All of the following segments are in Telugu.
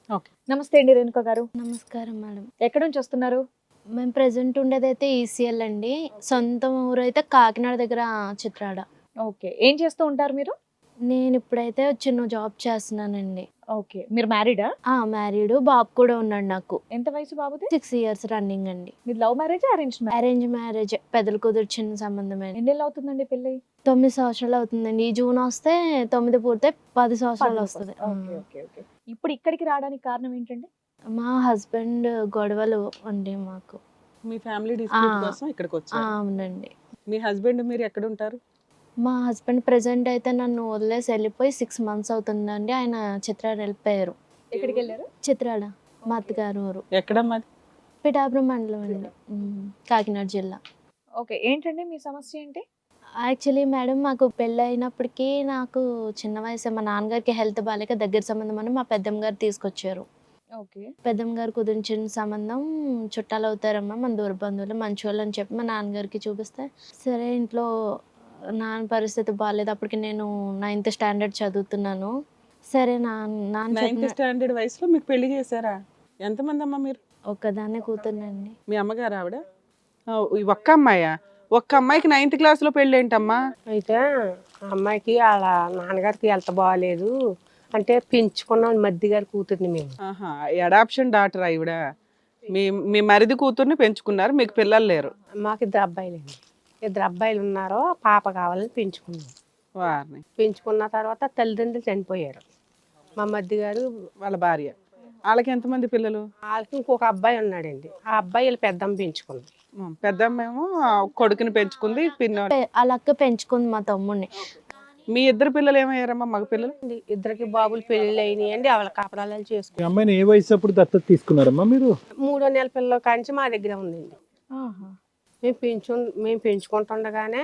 ఓకే. నమస్తే అండి రేణుక గారు. నమస్కారం మేడం. ఎక్కడి నుంచి వస్తున్నారు? మేము ప్రెజెంట్ ఉండేదైతే ఈసీఎల్ అండి. సొంత ఊరైతే కాకినాడ దగ్గర చిత్రాడ. ఓకే. ఏం చేస్తూ ఉంటారు మీరు? నేను ఇప్పుడైతే చిన్న జాబ్ చేస్తున్నానండి. ఓకే. మీరు మ్యారీడా? మ్యారీడ్, బాబు కూడా ఉన్నాడు నాకు. ఎంత వయసు బాబుది? 6 ఇయర్స్ రన్నింగ్ అండి. మీరు లవ్ మ్యారేజా అరేంజ్ మ్యారేజ్? అరేంజ్ మ్యారేజ్, పెద్దలు కుదిర్చిన సంబంధమే. ఎన్నేళ్ళు అవుతుందండి పెళ్ళి? 9 సంవత్సరాలు అవుతుందండి. ఈ జూన్ వస్తే 9 పూర్తే 10 సంవత్సరాలు వస్తుంది. Okay okay okay. ఇప్పుడు ఇక్కడికి రావడానికి కారణం ఏంటండి? మా హస్బెండ్ గొడవలు అండి మాకు. మీ ఫ్యామిలీ డిస్ప్యూట్ కోసం ఇక్కడికి వచ్చారు. అవునండి. మీ హస్బెండ్ మీరు ఎక్కడ ఉంటారు? మా హస్బెండ్ ప్రెజెంట్ అయితే నన్ను వదిలేసి వెళ్ళిపోయి 6 months అవుతుందండి. ఆయన చిత్రాడ వెళ్ళిపోయారు. ఎక్కడికి వెళ్ళారు? చిత్రాడ మా అత్తగారు ఊరు. ఎక్కడమ్మా? పిఠాపురం మండలం అండి, కాకినాడ జిల్లా. ఓకే. ఏంటండి మీ సమస్య ఏంటి? యాక్చువల్లీ మేడం, మాకు పెళ్ళి అయినప్పటికీ నాకు చిన్న వయసు, మా నాన్నగారికి హెల్త్ బాగాలేక దగ్గర సంబంధం అని మా పెద్దమ్మ గారు తీసుకొచ్చారు. ఓకే. పెద్దమ్మ గారు కుదిరించిన సంబంధం చుట్టాలు అవుతారమ్మా, మన దూర బంధువులు, మంచోళ్ళు అని చెప్పి మా నాన్నగారికి చూపిస్తే, సరే ఇంట్లో నాన్న పరిస్థితి బాగాలేదు. అప్పటికి నేను 9th standard చదువుతున్నాను. సరే నాన్న 9th standard వయసులో మీకు పెళ్లి చేశారా? ఎంతమంది అమ్మా మీరు? ఒక్కదాన్నే కూతుర్నండి. మీ అమ్మగారు ఆవిడ? ఈ ఒక్క అమ్మాయా? ఒక్క అమ్మాయికి 9th class లో పెళ్ళి ఏంటమ్మా? అయితే ఆ అమ్మాయికి వాళ్ళ నాన్నగారికి హెల్త్ బాగాలేదు అంటే పెంచుకున్నాం మధ్య గారి కూతుర్ని మేము. ఆహా, అడాప్షన్ డాటర్ ఆవిడ. మీ మీ మరిది కూతుర్ని పెంచుకున్నారు, మీకు పిల్లలు లేరు. మాకు 2 అబ్బాయిలండి. 2 అబ్బాయిలు ఉన్నారో పాప కావాలని పెంచుకున్నాం. వారిని పెంచుకున్న తర్వాత తల్లిదండ్రులు చనిపోయారు. మా మధ్య గారు వాళ్ళ భార్య. వాళ్ళకి ఎంతమంది పిల్లలు? వాళ్ళకి ఇంకొక అబ్బాయి ఉన్నాడండి. ఆ అబ్బాయి వీళ్ళు పెద్దమ్మ పెంచుకుంది. పెద్దమ్మేమో కొడుకుని పెంచుకుంది, పిన్న. వాళ్ళ అక్క పెంచుకుంది మా తమ్ముడిని. మీ ఇద్దరు పిల్లలు ఏమయ్యారమ్మా, మగ పిల్లలు? ఇద్దరికి బాబులు పెళ్ళిళ్ళు అయినాయండి. వాళ్ళ కాపరాలు ఈ చేసుకున్నాం. అమ్మాయిని ఏ వయసు అప్పుడు దత్తత తీసుకున్నారమ్మా మీరు? 3వ నెల పిల్లల కాంచి మా దగ్గర ఉందండి. మేము పెంచుకుంటుండగానే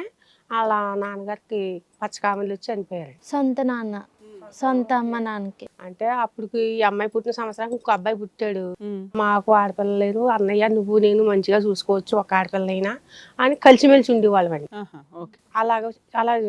వాళ్ళ నాన్నగారికి పచ్చకామలు వచ్చి చనిపోయారు. సొంత నాన్న, సొంత అమ్మ నాన్నకి. అంటే అప్పటికి ఈ అమ్మాయి పుట్టిన సంవత్సరానికి ఇంకో అబ్బాయి పుట్టాడు. మాకు ఆడపిల్ల లేరు, అన్నయ్య నువ్వు నేను మంచిగా చూసుకోవచ్చు ఒక ఆడపిల్లైనా అని కలిసిమెలిసి ఉండేవాళ్ళం అండి. అలా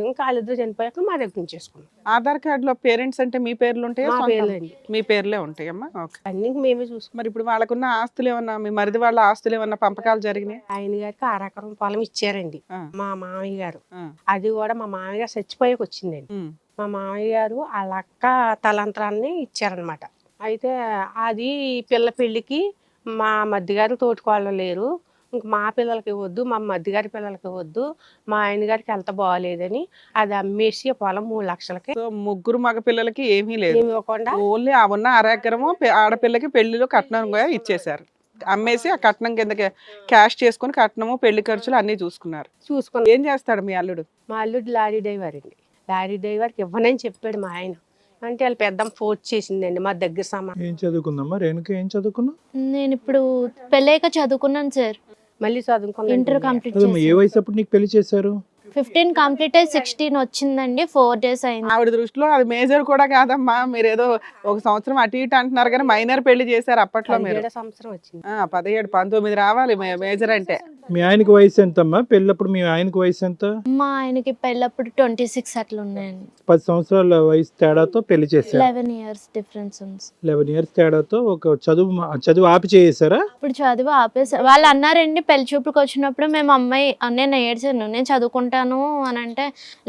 ఇంకా వాళ్ళిద్దరు చనిపోయాక మా దగ్గర ఉంచేసుకున్నాం. ఆధార్ కార్డ్ లో పేరెంట్స్ అంటే మీ పేర్లు ఉంటాయా? మా సొంతం? పేర్లు అండి. మీ పేర్లే ఉంటాయమ్మా. ఓకే. అన్ని మేమే చూసుకున్నాం. మరి ఇప్పుడు వాళ్ళకున్న ఆస్తులు ఏమన్నా, మీ మరిది వాళ్ళ ఆస్తులు ఏమన్నా పంపకాలు జరిగినాయి? ఆయన గారికి 6 ఎకరం పొలం ఇచ్చారండి మా మామయ్య గారు. ఆ. అది కూడా మా మామయ్య గారు చచ్చిపోయాక వచ్చిందండి. మా మామయ్య గారు వాళ్ళ అక్క తలంత్రాన్ని ఇచ్చారనమాట. అయితే అది పిల్ల పెళ్ళికి మా మధ్యగారి తోటికోళ్ళు లేరు, ఇంక మా పిల్లలకి ఇవ్వద్దు, మా మధ్యగారి పిల్లలకి ఇవ్వద్దు, మా ఆయన గారికి హెల్త్ బాగాలేదని అది అమ్మేసి ఆ పొలం 3 లక్షలకి సో ముగ్గురు మగ పిల్లలకి ఏమీ లేదు, ఏమి ఇవ్వకుండా ఓన్లీ ఆ ఉన్న 1 ఎకరము ఆడపిల్లకి పెళ్లిలో కట్నం కూడా ఇచ్చేశారు. అమ్మేసి ఆ కట్నం కింద క్యాష్ చేసుకుని కట్నము పెళ్లి ఖర్చులు అన్ని చూసుకున్నారు. చూసుకుని ఏం చేస్తాడు మీ అల్లుడు? మా అల్లుడు లారీ డ్రైవర్ అండి. లారీ డ్రైవర్కి ఇవ్వనని చెప్పాడు మా ఆయన. అంటే వాళ్ళు పెద్దమ్మ ఫోర్స్ చేసిందండి మా దగ్గర సామాన్. ఏం చదువుకుందమ్మా రేణుక? ఏం చదువుకున్నావు? నేను ఇప్పుడు పెళ్ళాక చదువుకున్నాను సార్. మళ్ళీ చదువుకున్నాను. ఇంటర్ కంప్లీట్ అదమ్మా, ఏ చేశాను. వయసు అప్పుడు నీకు పెళ్లి చేశారు? 15 కంప్లీట్ అయ్యి 16 వచ్చిందండి. 4 days అయింది. ఆవిడ దృష్టిలో అది మేజర్ కూడా కాదమ్మా. మీరు ఏదో 1 సంవత్సరం అటు ఇటు అంటున్నారు కానీ మైనర్ పెళ్లి చేశారు అప్పట్లో మీరు. 17వ సంవత్సరం వచ్చింది. 17, 19 రావాలి మేజర్ అంటే. మీ ఆయనకి వయసు ఎంతమ్మా పెళ్ళప్పుడు? మీ ఆయనకి వయసు ఎంత? మా ఆయనకి పెళ్ళప్పుడు 26 అట్లా ఉన్నాయండి. 10 సంవత్సరాల వయసు తేడాతో పెళ్లి చేశారు. 11 years డిఫరెన్స్ ఉంది. 11 years తేడాతో ఒక చదువు ఆపి చేసారా? ఇప్పుడు చదువు ఆపేసారు. వాళ్ళు అన్నారండి పెళ్లి చూపులకు వచ్చినప్పుడు, మేము అమ్మాయి నేను ఏడ్చాను, నేను చదువుకుంటాను అని అంటే,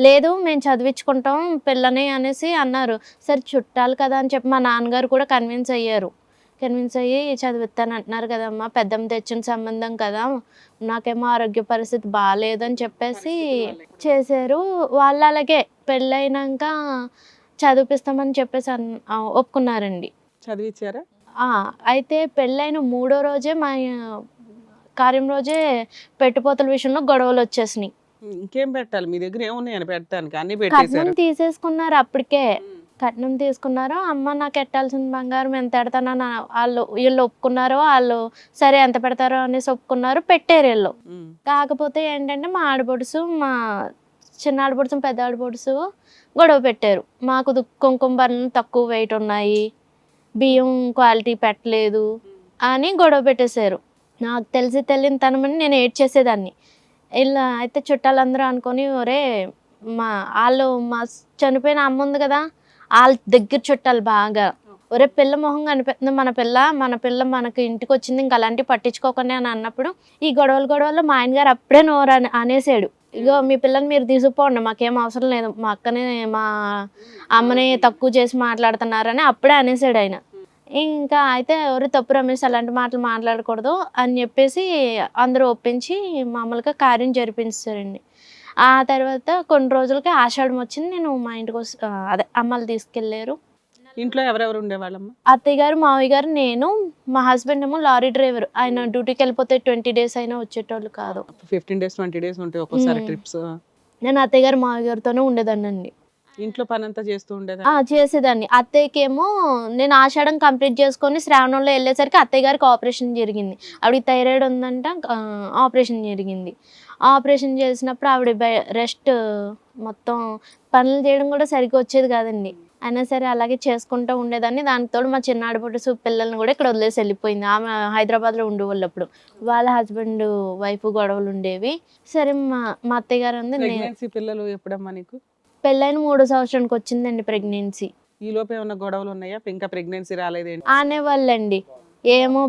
లేదు మేము చదివించుకుంటాం పిల్లని అనేసి అన్నారు. సరే చుట్టాలు కదా అని చెప్పి మా నాన్నగారు కూడా కన్విన్స్ అయ్యి చదివిస్తాను అంటున్నారు కదమ్మా, పెద్దమ్మ తెచ్చిన సంబంధం కదా, నాకేమో ఆరోగ్య పరిస్థితి బాగాలేదని చెప్పేసి చేశారు. వాళ్ళు అలాగే పెళ్ళైనాక చదివిపిస్తామని చెప్పేసి ఒప్పుకున్నారండి. చదివించారా? అయితే పెళ్ళైన 3వ రోజే మా కార్యం రోజే పెట్టుపోతల విషయంలో గొడవలు వచ్చేసినాయి. ఇంకేం పెట్టాలి మీ దగ్గర? ఏమున్నాయని పెట్టడానికి? అన్ని కట్నం పెట్టేశారు. తీసేసుకున్నారు. అప్పటికే కట్నం తీసుకున్నారు. అమ్మ నాకు ఎట్టాల్సిన బంగారం ఎంత పెడతానని వీళ్ళు ఒప్పుకున్నారు. వాళ్ళు సరే ఎంత పెడతారో అనేసి ఒప్పుకున్నారు, పెట్టారు వీళ్ళు. కాకపోతే ఏంటంటే మా ఆడపడుసు, మా చిన్న ఆడపడుసు, పెద్ద ఆడపడుసు గొడవ పెట్టారు. మాకు కుంకుమ బర్రెలు తక్కువ వెయిట్ ఉన్నాయి, బియ్యం క్వాలిటీ పెట్టలేదు అని గొడవ పెట్టేశారు. నాకు తెలియని తనమని నేను ఏడ్చేసేదాన్ని. ఇలా అయితే చుట్టాలందరూ అనుకొని, ఒరే మా చనిపోయిన అమ్మ ఉంది కదా, వాళ్ళ దగ్గర చుట్టాలు బాగా ఒరే పిల్ల మొహం కనిపిస్తుంది, మన పిల్ల మనకి ఇంటికి వచ్చింది, ఇంకా అలాంటివి పట్టించుకోకండి అని అన్నప్పుడు ఈ గొడవల్లో మా ఆయన గారు అప్పుడే నోరు అనేసాడు, ఇగో మీ పిల్లని మీరు తీసుకుపోండి, మాకేం అవసరం లేదు, మా అక్కని మా అమ్మని తక్కువ చేసి మాట్లాడుతున్నారని అప్పుడే అనేసాడు ఆయన. ఇంకా అయితే ఎవరు తప్పు రమేష్ అలాంటి మాటలు మాట్లాడకూడదు అని చెప్పేసి అందరూ ఒప్పించి మామూలుగా కార్యం జరిపించారండి. ఆ తర్వాత కొన్ని రోజులకి ఆషాఢం వచ్చింది, నేను మా ఇంటికి అదే అమ్మలు తీసుకెళ్ళారు. ఇంట్లో ఎవరెవరు ఉండేవాళ్ళమ్మ? అత్తయ్య గారు, మావయ్య గారు, నేను, మా హస్బెండ్ ఏమో లారీ డ్రైవర్. ఆయన డ్యూటీకి వెళ్ళిపోతే 20 days అయినా వచ్చేటోళ్ళు కాదు. 15 days 20 days ఉంటాయి ఒక్కోసారి ట్రిప్స్. నేను అత్తయ్య గారు మావయ్య గారితోనే ఉండేదాన్ని అండి. ఇంట్లో పని అంతా చేస్తూ ఉండేదా? చేసేదాన్ని. అత్తయ్యకేమో నేను ఆషాఢం కంప్లీట్ చేసుకొని శ్రావణంలో వెళ్ళేసరికి అత్తయ్య గారికి ఆపరేషన్ జరిగింది. ఆవిడకి థైరాయిడ్ ఉందంట, ఆపరేషన్ జరిగింది. ఆపరేషన్ చేసినప్పుడు ఆవిడ రెస్ట్, మొత్తం పనులు చేయడం కూడా సరిగ్గా వచ్చేది కాదండి. అయినా సరే అలాగే చేసుకుంటూ ఉండేదాన్ని. దానితో మా చిన్న ఆడపడుచు పిల్లల్ని కూడా ఇక్కడ వదిలేసి వెళ్ళిపోయింది. ఆమె హైదరాబాద్లో ఉండేవాళ్ళు. అప్పుడు వాళ్ళ హస్బెండ్ వైఫ్ గొడవలు ఉండేవి. సరే మా అత్తయ్య గారు ఉంది, ప్రెగ్నెన్సీ పిల్లలు ఎప్పుడమ్మా నీకు? పెళ్ళైన 3 సంవత్సరానికి వచ్చిందండి ప్రెగ్నెన్సీ. ఈ లోపు ఏమన్నా గొడవలు ఉన్నాయా? ఇంకా ప్రెగ్నెన్సీ రాలేదేంటి అనేవాళ్ళండి. ఏమో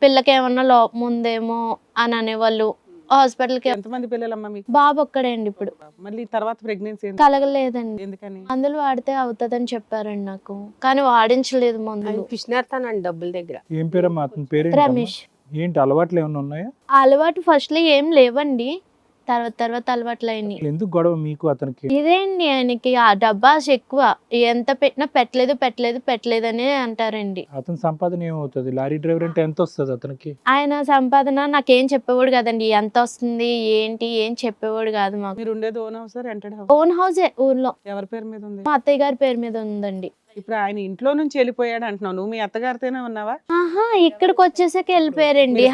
పిల్లకి ఏమన్నా లోపం ఉందేమో అని అనేవాళ్ళు. హాస్పిటల్కి. ఎంతమంది పిల్లలమ్మా మీకు? బాబు ఒక్కడే అండి ఇప్పుడు. మళ్ళీ తర్వాత ప్రెగ్నెన్సీ కలగలేదండి. ఎందుకని? మందులు వాడితే అవుతుందని చెప్పారండి నాకు, కానీ వాడించలేదు మందులు. పిచ్చినారుతానండి డబ్బుల దగ్గర. ఏం పేరమ్మా అతని పేరు? రమేష్. ఏంటి అలవాట్లు ఏమైనా ఉన్నాయా? అలవాటు ఫస్ట్ లో ఏం లేవండి, తర్వాత అలవాట్లు అయినాయి. ఎందుకు గొడవ మీకు అతనికి? ఇదేండి ఆయనకి ఆ డబ్బాస్ ఎక్కువ, ఎంత పెట్టినా పెట్టలేదు అని అంటారండి. అతని సంపాదన ఏమవుతుంది? లారీ డ్రైవర్ అంటే ఎంత వస్తుంది అతనికి? ఆయన సంపాదన నాకేం చెప్పేవాడు కదండి, ఎంత వస్తుంది ఏంటి ఏం చెప్పేవాడు కాదు మాకు. మీరు ఉండేది own house rented house? Own హౌసే ఊర్లో. ఎవరి పేరు మీద ఉంది? మా అత్తయ్య గారి పేరు మీద ఉందండి. ఇప్పుడు ఆయన ఇంట్లో నుంచి వెళ్ళిపోయాడు అంటున్నావు, నువ్వు మీ అత్తగారితోనే ఉన్నావా? ఆహా, ఇక్కడికి వచ్చేసాక వెళ్ళిపోయారండి.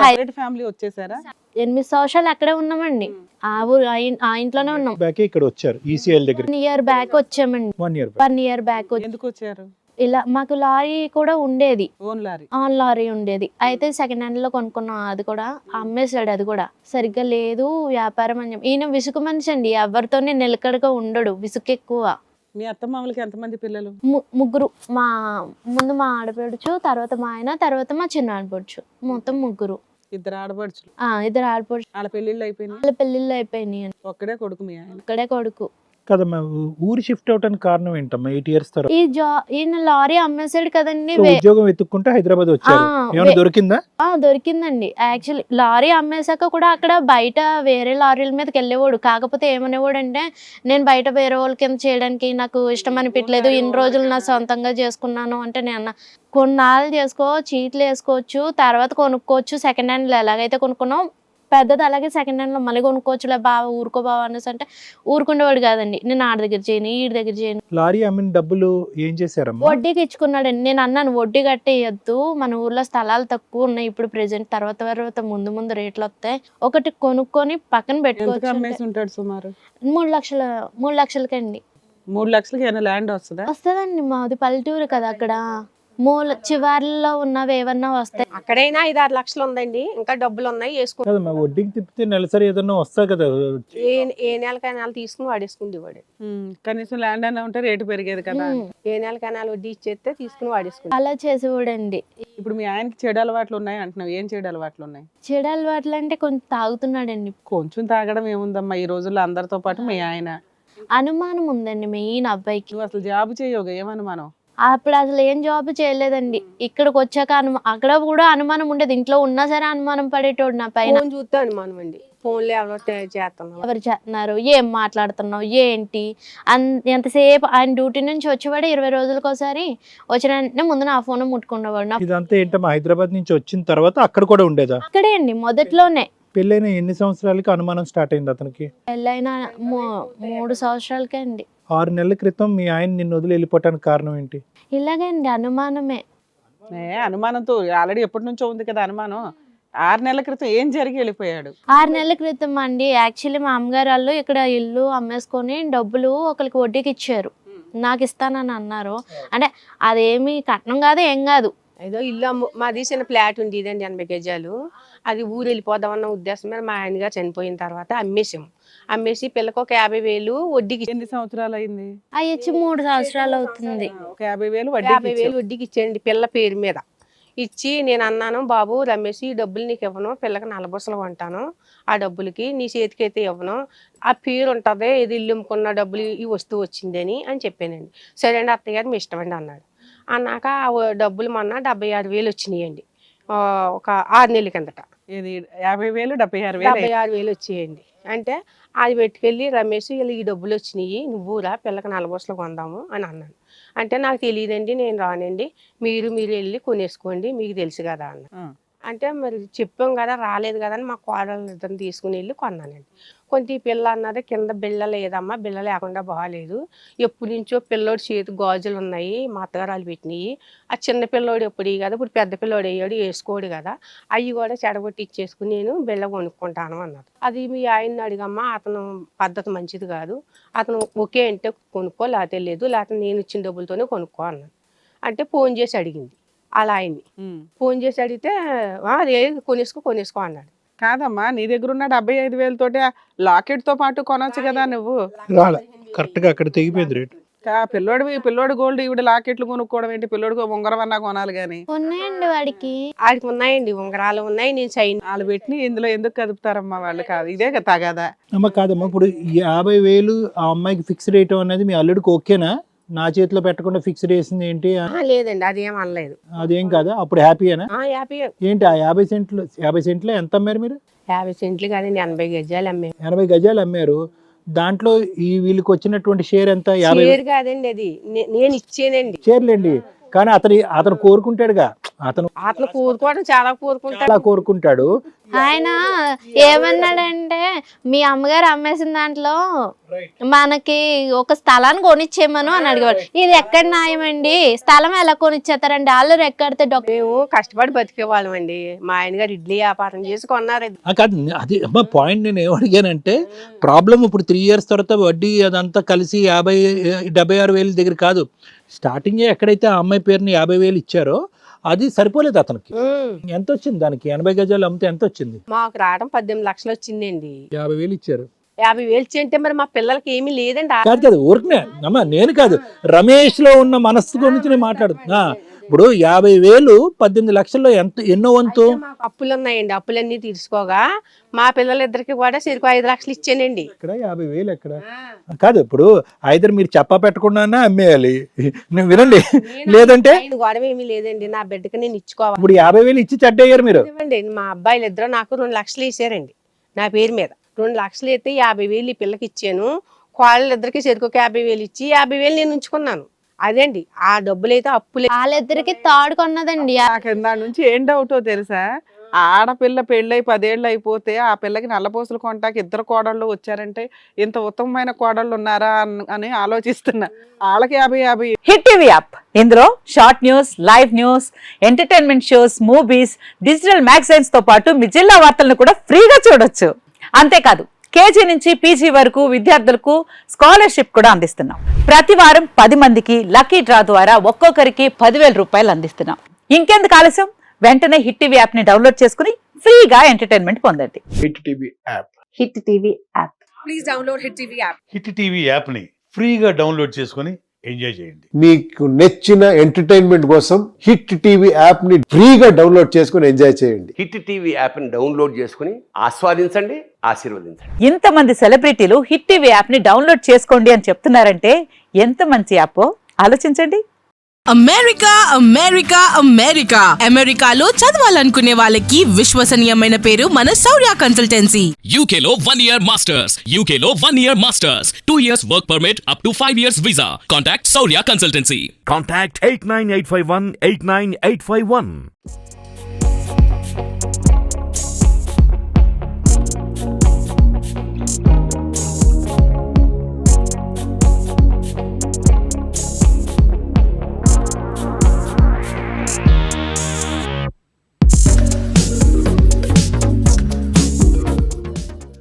ఫ్యామిలీ వచ్చేసారా? 8 సంవత్సరాలు అక్కడే ఉన్నామండి. ఆ ఊరు ఆ ఇంట్లోనే ఉన్నాం. బ్యాక్ ఇక్కడ వచ్చారు ఈసీఎల్ దగ్గర. 1 year బ్యాక్ వచ్చామండి. 1 year బ్యాక్. ఎందుకు వచ్చారు? ఇలా మాకు లారీ కూడా ఉండేది, ఓన్ లారీ. ఆన్ లారీ ఉండేది. అయితే సెకండ్ హ్యాండ్ లో కొనుక్కున్నాం, అది కూడా అమ్మేశాడు. అది కూడా సరిగ్గా లేదు వ్యాపారం అని చెప్పి. ఈయన విసుగు మనిషి అండి, ఎవరితోనే నిలకడగా ఉండడు, విసుగు ఎక్కువ. మీ అత్తమామలకి ఎంతమంది పిల్లలు? ముగ్గురు. ముందు మా ఆడపడుచు, తర్వాత మా ఆయన, తర్వాత మా చిన్న ఆడపడుచు, మొత్తం ముగ్గురు. 2 ఆడపడుచులు? 2 ఆడపడుచు. వాళ్ళ పెళ్లిళ్ళు అయిపోయినాయి? వాళ్ళ పెళ్లిళ్ళు అయిపోయినాయి అండి. ఒక్కడే కొడుకు మీ ఆయన? ఒక్కడే కొడుకు. కదమ్మా, ఊరు షిఫ్ట్ అవడానికి కారణం ఏంటమ్మా? 8 years తర్వాత ఈయన లారీ అమ్మేశాడు కదండి. ఉద్యోగం వెతుక్కుంటే హైదరాబాద్ వచ్చారు. ఏమైనా దొరికిందా? దొరికిందండి. యాక్చువల్లీ లారీ అమ్మేశాక కూడా అక్కడ బయట వేరే లారీల మీదకి వెళ్ళేవాడు. కాకపోతే ఏమనేవాడు అంటే, నేను బయట వేరే వాళ్ళ కింద చేయడానికి నాకు ఇష్టం అనిపించలేదు, ఇన్ని రోజులు నా సొంతంగా చేసుకున్నాను అంటే, నేను కొన్నాళ్ళు చేసుకో, చీట్లు వేసుకోవచ్చు, తర్వాత కొనుక్కోవచ్చు, సెకండ్ హ్యాండ్లో ఎలాగైతే కొనుక్కున్నావు పెద్దది అలాగే సెకండ్ హ్యాండ్ లో మళ్ళీ కొనుక్కోవచ్చులే బావ, ఊరుకో బావ అనేసి అంటే ఊరుకుండేవాడు కాదండి. నేను ఆడ దగ్గర చేయను, ఈడి దగ్గర చేయను. లారీ అమ్మిన డబ్బులు ఏం చేశారమ్మా? వడ్డీకి ఇచ్చుకున్నాడండి. నేను అన్నాను, వడ్డీ కట్టేయద్దు, మన ఊర్లో స్థలాలు తక్కువ ఉన్నాయి ఇప్పుడు ప్రెసెంట్, తర్వాత ముందు రేట్లు వస్తాయి, ఒకటి కొనుక్కొని పక్కన పెట్టుకోవచ్చు. ఉంటాడు సుమారు 3 లక్షలకండి. 3 లక్షలకి ఏమైనా ల్యాండ్ వస్తుందా? వస్తుందండి, మాది పల్లెటూరు కదా, అక్కడ మూల చివర్లో ఉన్నవి ఏమన్నా వస్తాయి. అక్కడైనా 5-6 లక్షలు ఉందండి, ఇంకా డబ్బులు ఉన్నాయి వేసుకుంటాం. వడ్డీకి తిప్పితే నెలసరి ఏదన్నా వస్తా కదా. ఏ నెలకైనా తీసుకుని వాడేసుకుండేవాడు. కనీసం ల్యాండ్ అన్న ఉంటే రేటు పెరిగేది కదా. ఏ నెలకైనా వడ్డీ ఇచ్చేస్తే తీసుకుని వాడేసుకుంటాం. అలా చేసేవాడండి. ఇప్పుడు మీ ఆయనకి చెడు అలవాట్లు ఉన్నాయి అంటున్నావు, ఏం చెడు అలవాట్లు ఉన్నాయి? చెడు అలవాట్లు అంటే కొంచెం తాగుతున్నాడండి. కొంచెం తాగడం ఏముందమ్మా ఈ రోజుల్లో, అందరితో పాటు మీ ఆయన. అనుమానం ఉందండి మెయిన్ అబ్బాయికి. నువ్వు అసలు జాబ్ చేయవుగా, ఏమనుమానం? అప్పుడు అసలు ఏం జాబ్ చేయలేదండి. ఇక్కడికి వచ్చాక అక్కడ కూడా అనుమానం ఉండేది, ఇంట్లో ఉన్నా సరే అనుమానం పడేటోడు నా పైన. ఫోన్ చూస్తే అనుమానం అండి, ఫోన్లో ఎవరు చేస్తున్నారు, ఏం మాట్లాడుతున్నావు ఏంటి, ఎంతసేపు ఆయన డ్యూటీ నుంచి వచ్చేవాడు 20 రోజులకు ఒకసారి, వచ్చిన వెంటనే ముందు నా ఫోన్ ముట్టుకునేవాడు. ఇదంతా ఏంటమ్మా హైదరాబాద్ నుంచి వచ్చిన తర్వాత అక్కడ కూడా ఉండేదా? అక్కడే అండి మొదట్లోనే. పెళ్ళైన ఎన్ని సంవత్సరాలకి అనుమానం స్టార్ట్ అయింది అతనికి? పెళ్ళైన 3 సంవత్సరాలకే అండి. 6 నెలల క్రితం మీ ఆయన నిన్ను వదిలి వెళ్ళిపోవటానికి కారణం ఏంటి? ఇలాగే అండి, అనుమానమే. అనుమానంతో ఆల్రెడీ ఎప్పటి నుంచో ఉంది కదా అనుమానం. 6 నెలల క్రితం ఏం జరిగి వెళ్ళిపోయాడు? 6 నెలల క్రితం అండి. యాక్చువల్లీ మా అమ్మగారు వాళ్ళు ఇక్కడ ఇల్లు అమ్మేసుకొని డబ్బులు ఒకరికి వడ్డీకి ఇచ్చారు, నాకు ఇస్తానని అన్నారు. అంటే అదేమి కట్నం కాదు ఏం కాదు, ఏదో ఇల్లు మాది చిన్న ఫ్లాట్ ఉండేదండి 80 గజాలు. అది ఊరు వెళ్ళిపోదామన్న ఉద్దేశం మీద మా ఆయన గారు చనిపోయిన తర్వాత అమ్మేసి పిల్లకి ఒక 50,000 వడ్డీకి ఎన్ని సంవత్సరాలు అయింది? అయ్యొచ్చి 3 సంవత్సరాలు అవుతుంది. ఒక 50,000 వడ్డీకి 50,000 వడ్డీకి ఇచ్చేయండి పిల్ల పేరు మీద ఇచ్చి, నేను అన్నాను బాబు రమేష్ ఈ డబ్బులు నీకు ఇవ్వను, పిల్లకి నల్లబొసలు కొంటాను, ఆ డబ్బులకి నీ చేతికి అయితే ఇవ్వను, ఆ పేరు ఉంటుంది ఇది ఇల్లు అమ్ముకున్న డబ్బులు ఈ వస్తువు వచ్చిందని అని చెప్పానండి. సరే అండి అత్తయ్య గారు మీ ఇష్టమండి అన్నాడు. అన్నాక ఆ డబ్బులు మొన్న 76,000 వచ్చినాయండి ఒక 6 నెలల కిందట. ఇది 50,000 76,000 76,000 వచ్చేయండి. అంటే అది పెట్టుకెళ్ళి రమేష్ ఇలా ఈ డబ్బులు వచ్చినాయి నువ్వు రా పిల్లకి నల్లబొసలు కొందాము అని అన్నాను. అంటే నాకు తెలియదండి నేను రానండి, మీరు వెళ్ళి కొనేసుకోండి మీకు తెలుసు కదా అన్న. అంటే మరి చెప్పాం కదా రాలేదు కదా అని మా కోడలు ఇద్దరిని తీసుకుని వెళ్ళి కొన్నానండి. కొంత ఈ పిల్ల అన్నది కింద బిళ్ళ లేదమ్మా, బిళ్ళ లేకుండా బాగాలేదు, ఎప్పటి నుంచో పిల్లోడి చేతి గాజులు ఉన్నాయి మా అత్తగారాలు పెట్టినాయి, ఆ చిన్న పిల్లోడు ఎప్పుడు కదా ఇప్పుడు పెద్ద పిల్లోడు అయ్యాడు వేసుకోడు కదా, అవి కూడా చెడగొట్టి ఇచ్చేసుకుని నేను బిళ్ళ కొనుక్కుంటాను అన్నది. అది మీ ఆయన్ని అడిగమ్మా, అతను పద్ధతి మంచిది కాదు, అతను ఒకే అంటే కొనుక్కో లేకపోతే లేదు, లేకపోతే నేను ఇచ్చిన డబ్బులతోనే కొనుక్కో అన్నాను. అంటే ఫోన్ చేసి అడిగింది అలా ఆయన్ని, ఫోన్ చేసి అడిగితే అదే కొనేసుకో అన్నాడు. కాదమ్మా నీ దగ్గర ఉన్న 75,000 తోటి లాకెట్ తో పాటు కొనొచ్చు కదా నువ్వు. రాలే కరెక్ట్ గా అక్కడ తెగిపోయింది రేట్. పిల్లోడు గోల్డ్ ఈవిడ లాకెట్లు కొనుక్కోవడం ఏంటి? పిల్లోడికి ఉంగరం అన్నా కొనాలి గానీ. ఉన్నాయండి వాడికి ఉన్నాయండి ఉంగరాలు ఉన్నాయి, నేను చైన్ వాళ్ళు పెట్టి ఇందులో ఎందుకు కదుపుతారమ్మా వాళ్ళు? కాదు ఇదే తగదా అమ్మ కాదమ్మా, ఇప్పుడు 50,000 ఆ అమ్మాయికి ఫిక్స్ రేట్ అనేది మీ అల్లుడికి ఓకేనా? నా చేతిలో పెట్టకుండా ఫిక్స్ వేసింది ఏంటి? లేదండి అదేం అనలేదు. అదేం కాదా? అప్పుడు హ్యాపీయేనా? హ్యాపీ. ఏంటి ఆ 50 సెంట్లు ఎంత అమ్మారు మీరు? 50 సెంట్లు కాదండి 80 గజాలు అమ్మారు. 80 గజాలు అమ్మారు. దాంట్లో ఈ వీళ్ళకి వచ్చినటువంటి షేర్ ఎంత? 50 షేర్ కాదండి అది నేను ఇచ్చేనండి. షేర్లేండి, కానీ అతను కోరుకుంటాడుగా, అతను కోరుకోవడం చాలా కోరుకుంటాడు. ఆయన ఏమన్నాడంటే మీ అమ్మగారు అమ్మేసిన దాంట్లో మనకి ఒక స్థలాన్ని కొనిచ్చేయమను అని అడిగాడు. ఇది ఎక్కడ న్యాయమండి? స్థలం ఎలా కొనిచ్చేస్తారండి? వాళ్ళు ఎక్కడితే మేము కష్టపడి బతికేవాళ్ళం అండి. మా ఆయన గారు ఇడ్లీ వ్యాపారం చేసి కొన్నారు. కాదు అది అమ్మా పాయింట్. నేను ఏమడిగానంటే ప్రాబ్లం ఇప్పుడు 3 years తర్వాత వడ్డీ అదంతా కలిసి 76,000 దగ్గర కాదు, స్టార్టింగ్ ఎక్కడైతే ఆ అమ్మాయి పేరుని 50,000 ఇచ్చారో అది సరిపోలేదు అతనికి. ఎంత వచ్చింది దానికి? 80 గజాలు అమ్మితే ఎంత వచ్చింది? మాకు రావడం 18 లక్షలు వచ్చిందండి. 50,000 ఇచ్చారు. 50,000 ఇచ్చి మరి మా పిల్లలకి ఏమీ లేదండి. కాదు ఊరికనే అమ్మా, నేను కాదు రమేష్ లో ఉన్న మనస్సు గురించి నేను మాట్లాడుతున్నా. ఇప్పుడు 50,000 18 లక్షల్లో ఎన్నో వంతు? అప్పులు ఉన్నాయండి, అప్పులన్నీ తీర్చుకోగా మా పిల్లలిద్దరికి కూడా సరికు 5 లక్షలు ఇచ్చానండి. ఇక్కడ 50,000 ఎక్కడ? కాదు ఇప్పుడు ఐదర్ మీరు చెప్పా పెట్టకుండానే అమ్మేయాలి, నువ్వు వినండి, లేదంటే గొడవ ఏమీ లేదండి, నా బిడ్డకి నేను ఇచ్చుకోవాలి. ఇప్పుడు 50,000 ఇచ్చి చెడ్డయ్యారు మీరు. మా అబ్బాయిలు ఇద్దరు నాకు 2 లక్షలు వేసారండి నా పేరు మీద. 2 లక్షలు అయితే 50,000 ఈ పిల్లకి ఇచ్చాను, కోళ్ళిద్దరికి సరికు 50,000 ఇచ్చి 50,000 నేను ఉంచుకున్నాను. అదేండి ఆ డబ్బులు అయితే అప్పులే. వాళ్ళిద్దరికి తాడు కొన్నదండి. దాని నుంచి ఏం డౌటో తెలుసా? ఆడపిల్ల పెళ్ళై 10 ఏళ్ళు అయిపోతే ఆ పిల్లకి నల్లపూసలు కొంటాకి 2 కోడళ్ళు వచ్చారంటే ఇంత ఉత్తమమైన కోడళ్ళు ఉన్నారా అని ఆలోచిస్తున్నా. వాళ్ళకి 50. హిట్ టీవీ యాప్, ఇందులో short news, live news, entertainment shows, movies, digital magazines తో పాటు మీ జిల్లా వార్తలను కూడా ఫ్రీగా చూడొచ్చు. అంతేకాదు కేజీ నుంచి పీజీ వరకు విద్యార్థులకు స్కాలర్షిప్ కూడా అందిస్తున్నాం. ప్రతి వారం 10 మందికి లక్కీ డ్రా ద్వారా ఒక్కొక్కరికి 10,000 రూపాయలు అందిస్తున్నాం. ఇంకెందుకు ఆలస్యం? వెంటనే హిట్ టీవీ యాప్ ని డౌన్లోడ్ చేసుకుని ఫ్రీగా ఎంటర్టైన్మెంట్ పొందండి. Hit TV app. Hit TV app. Please download hit TV app. Hit TV app ని ఫ్రీగా డౌన్లోడ్ చేసుకొని ఎంజాయ్ చేయండి. మీకు నచ్చిన ఎంటర్టైన్మెంట్ కోసం హిట్ టీవీ యాప్ ని ఫ్రీగా డౌన్లోడ్ చేసుకొని ఎంజాయ్ చేయండి. హిట్ టీవీ యాప్ ని డౌన్లోడ్ చేసుకుని ఆస్వాదించండి, ఆశీర్వదించండి. ఇంతమంది సెలబ్రిటీలు హిట్ టీవీ యాప్ ని డౌన్లోడ్ చేసుకోండి అని చెప్తున్నారంటే ఎంత మంచి యాప్ ఆలోచించండి. అమెరికాలో చదవాలనుకునే వాళ్ళకి విశ్వసనీయమైన పేరు మన శౌర్య కన్సల్టెన్సీ. UK లో 1 year masters, UK లో 1 year masters, 2 years work permit up to 5 years visa. Contact Saurya Consultancy. Contact 89851 89851.